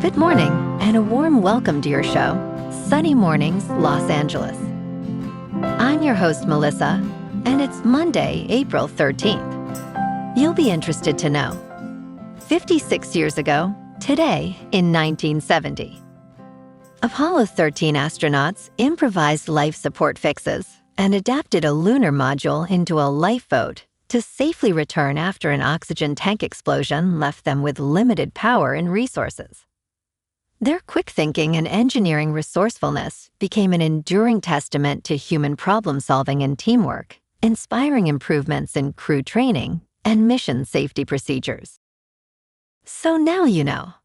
Good morning, and a warm welcome to your show, Sunny Mornings, Los Angeles. I'm your host, Melissa, and it's Monday, April 13th. You'll be interested to know. 56 years ago, today in 1970, Apollo 13 astronauts improvised life support fixes and adapted a lunar module into a lifeboat to safely return after an oxygen tank explosion left them with limited power and resources. Their quick thinking and engineering resourcefulness became an enduring testament to human problem-solving and teamwork, inspiring improvements in crew training and mission safety procedures. So now you know.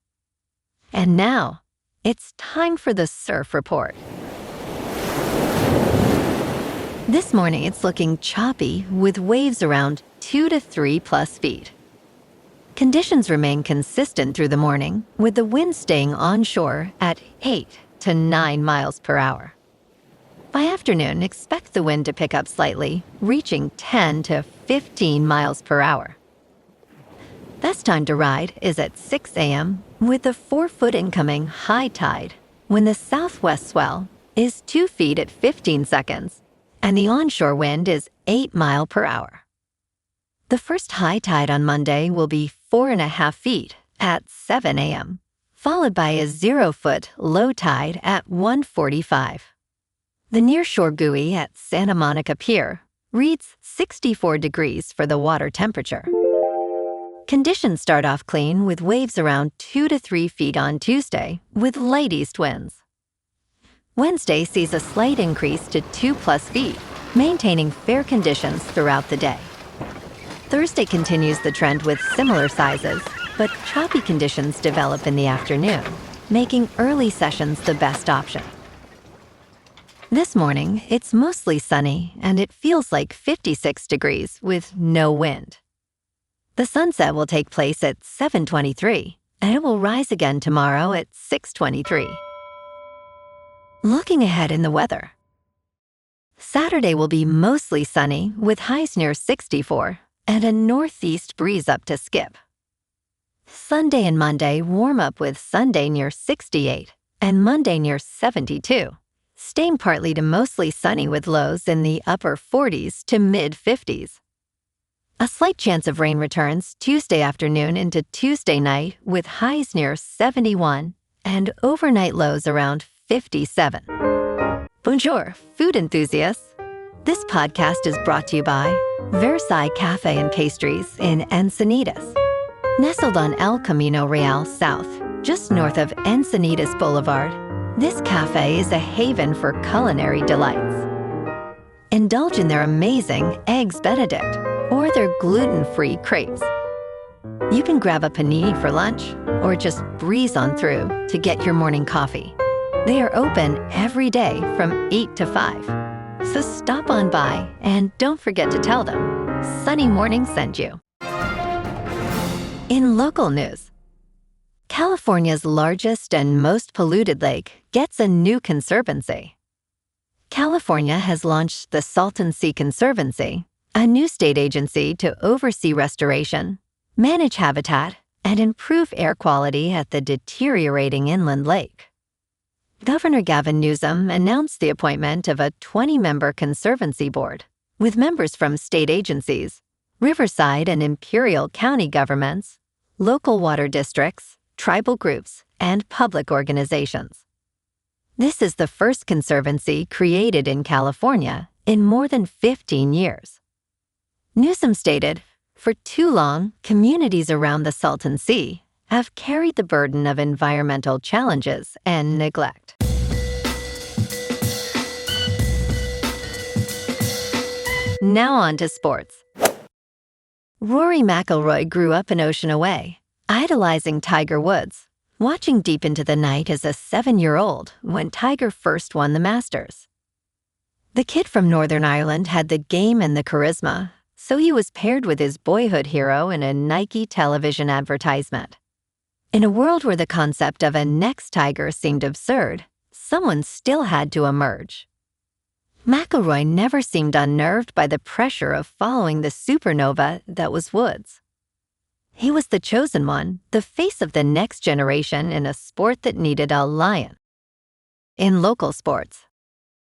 And now, it's time for the Surf Report. This morning, it's looking choppy with waves around 2 to 3 plus feet. Conditions remain consistent through the morning, with the wind staying onshore at 8 to 9 miles per hour. By afternoon, expect the wind to pick up slightly, reaching 10 to 15 miles per hour. Best time to ride is at 6 a.m. with the 4-foot incoming high tide, when the southwest swell is 2 feet at 15 seconds, and the onshore wind is 8 miles per hour. The first high tide on Monday will be 4.5 feet at 7 a.m., followed by a 0-foot low tide at 1:45. The nearshore buoy at Santa Monica Pier reads 64 degrees for the water temperature. Conditions start off clean with waves around 2 to 3 feet on Tuesday with light east winds. Wednesday sees a slight increase to 2 plus feet, maintaining fair conditions throughout the day. Thursday continues the trend with similar sizes, but choppy conditions develop in the afternoon, making early sessions the best option. This morning, it's mostly sunny and it feels like 56 degrees with no wind. The sunset will take place at 7:23, and it will rise again tomorrow at 6:23. Looking ahead in the weather. Saturday will be mostly sunny with highs near 64 and a northeast breeze up to Skip. Sunday and Monday warm up with Sunday near 68 and Monday near 72, staying partly to mostly sunny with lows in the upper 40s to mid-50s. A slight chance of rain returns Tuesday afternoon into Tuesday night with highs near 71 and overnight lows around 57. Bonjour, food enthusiasts. This podcast is brought to you by Versailles Cafe and Pastries in Encinitas. Nestled on El Camino Real South, just north of Encinitas Boulevard, this cafe is a haven for culinary delights. Indulge in their amazing Eggs Benedict or their gluten-free crepes. You can grab a panini for lunch or just breeze on through to get your morning coffee. They are open every day from 8 to 5. So stop on by and don't forget to tell them Sunny Morning sent you. In local news, California's largest and most polluted lake gets a new conservancy. California has launched the Salton Sea Conservancy, a new state agency to oversee restoration, manage habitat, and improve air quality at the deteriorating inland lake. Governor Gavin Newsom announced the appointment of a 20-member conservancy board, with members from state agencies, Riverside and Imperial County governments, local water districts, tribal groups, and public organizations. This is the first conservancy created in California in more than 15 years. Newsom stated, "For too long, communities around the Salton Sea have carried the burden of environmental challenges and neglect." Now on to sports. Rory McIlroy grew up an ocean away, idolizing Tiger Woods, watching deep into the night as a 7-year-old when Tiger first won the Masters. The kid from Northern Ireland had the game and the charisma, so he was paired with his boyhood hero in a Nike television advertisement. In a world where the concept of a next Tiger seemed absurd, someone still had to emerge. McIlroy never seemed unnerved by the pressure of following the supernova that was Woods. He was the chosen one, the face of the next generation in a sport that needed a lion. In local sports,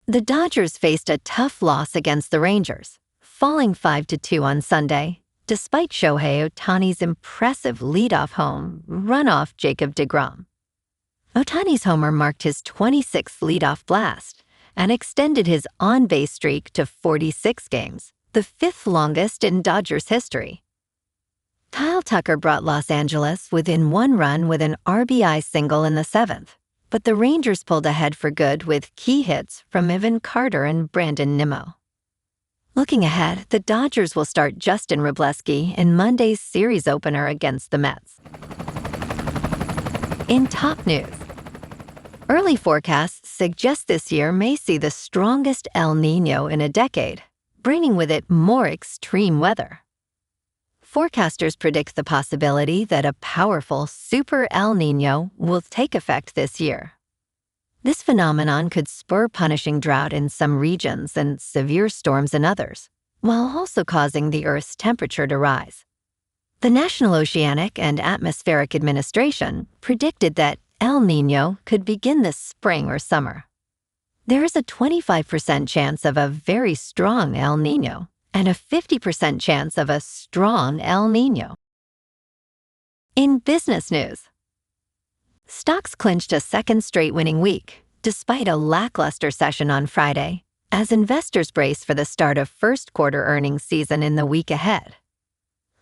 the Dodgers faced a tough loss against the Rangers, falling 5-2 on Sunday, despite Shohei Ohtani's impressive leadoff home run off Jacob deGrom. Ohtani's homer marked his 26th leadoff blast and extended his on-base streak to 46 games, the fifth longest in Dodgers history. Kyle Tucker brought Los Angeles within one run with an RBI single in the seventh, but the Rangers pulled ahead for good with key hits from Evan Carter and Brandon Nimmo. Looking ahead, the Dodgers will start Justin Wrobleski in Monday's series opener against the Mets. In top news, early forecasts suggest this year may see the strongest El Niño in a decade, bringing with it more extreme weather. Forecasters predict the possibility that a powerful Super El Niño will take effect this year. This phenomenon could spur punishing drought in some regions and severe storms in others, while also causing the Earth's temperature to rise. The National Oceanic and Atmospheric Administration predicted that El Niño could begin this spring or summer. There is a 25% chance of a very strong El Niño and a 50% chance of a strong El Niño. In business news, stocks clinched a second straight winning week, despite a lackluster session on Friday, as investors brace for the start of first quarter earnings season in the week ahead.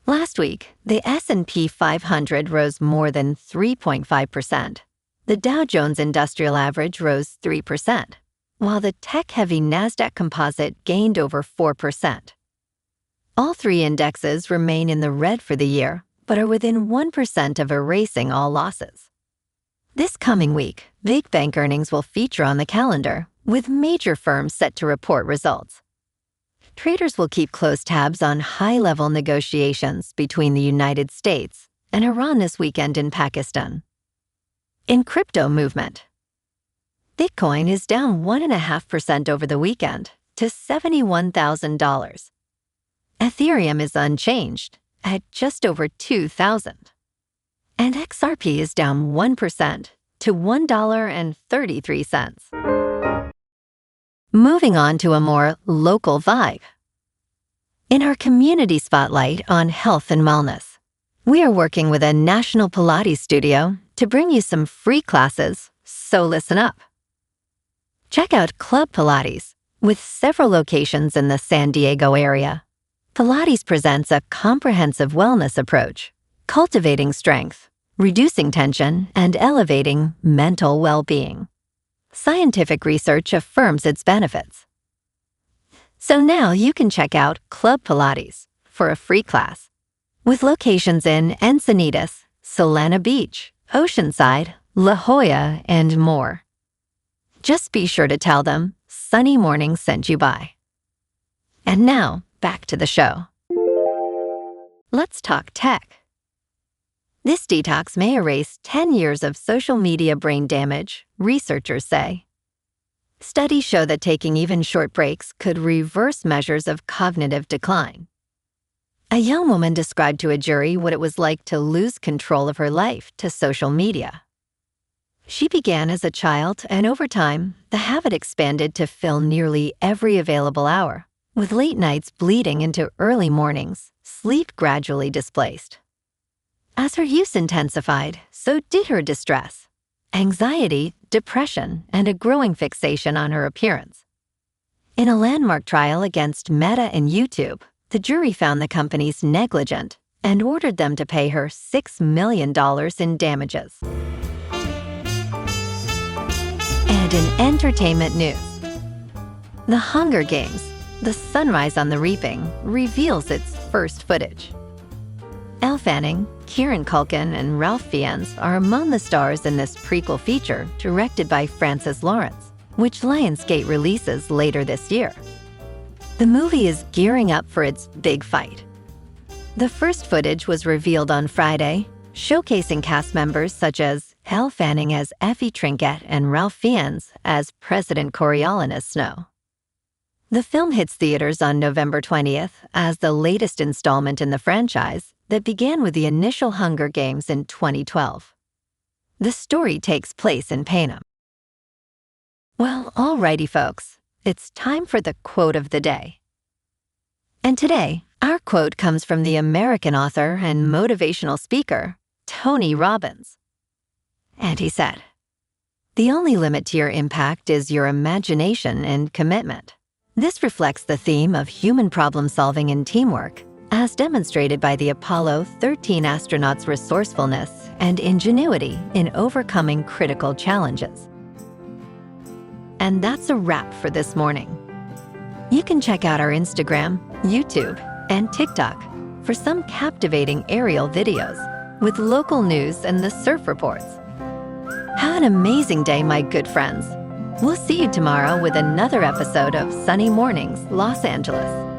Last week, the S&P 500 rose more than 3.5%. The Dow Jones Industrial Average rose 3%, while the tech-heavy NASDAQ Composite gained over 4%. All three indexes remain in the red for the year, but are within 1% of erasing all losses. This coming week, big bank earnings will feature on the calendar, with major firms set to report results. Traders will keep close tabs on high-level negotiations between the United States and Iran this weekend in Pakistan. In crypto movement, Bitcoin is down 1.5% over the weekend to $71,000. Ethereum is unchanged at just over $2,000. And XRP is down 1% to $1.33. Moving on to a more local vibe. In our community spotlight on health and wellness, we are working with a national Pilates studio to bring you some free classes, so listen up. Check out Club Pilates, with several locations in the San Diego area. Pilates presents a comprehensive wellness approach, cultivating strength, reducing tension, and elevating mental well-being. Scientific research affirms its benefits. So now you can check out Club Pilates for a free class, with locations in Encinitas, Solana Beach, Oceanside, La Jolla, and more. Just be sure to tell them Sunny Morning sent you by. And now, back to the show. Let's talk tech. This detox may erase 10 years of social media brain damage, researchers say. Studies show that taking even short breaks could reverse measures of cognitive decline. A young woman described to a jury what it was like to lose control of her life to social media. She began as a child, and over time, the habit expanded to fill nearly every available hour, with late nights bleeding into early mornings, sleep gradually displaced. As her use intensified, so did her distress, anxiety, depression, and a growing fixation on her appearance. In a landmark trial against Meta and YouTube, the jury found the companies negligent and ordered them to pay her $6 million in damages. And in entertainment news, The Hunger Games, The Sunrise on the Reaping, reveals its first footage. Elle Fanning, Kieran Culkin, and Ralph Fiennes are among the stars in this prequel feature directed by Francis Lawrence, which Lionsgate releases later this year. The movie is gearing up for its big fight. The first footage was revealed on Friday, showcasing cast members such as Elle Fanning as Effie Trinket and Ralph Fiennes as President Coriolanus Snow. The film hits theaters on November 20th as the latest installment in the franchise, that began with the initial Hunger Games in 2012. The story takes place in Panem. Well, alrighty folks, it's time for the quote of the day. And today, our quote comes from the American author and motivational speaker, Tony Robbins. And he said, "The only limit to your impact is your imagination and commitment." This reflects the theme of human problem-solving and teamwork, as demonstrated by the Apollo 13 astronauts' resourcefulness and ingenuity in overcoming critical challenges. And that's a wrap for this morning. You can check out our Instagram, YouTube, and TikTok for some captivating aerial videos with local news and the surf reports. Have an amazing day, my good friends. We'll see you tomorrow with another episode of Sunny Mornings, Los Angeles.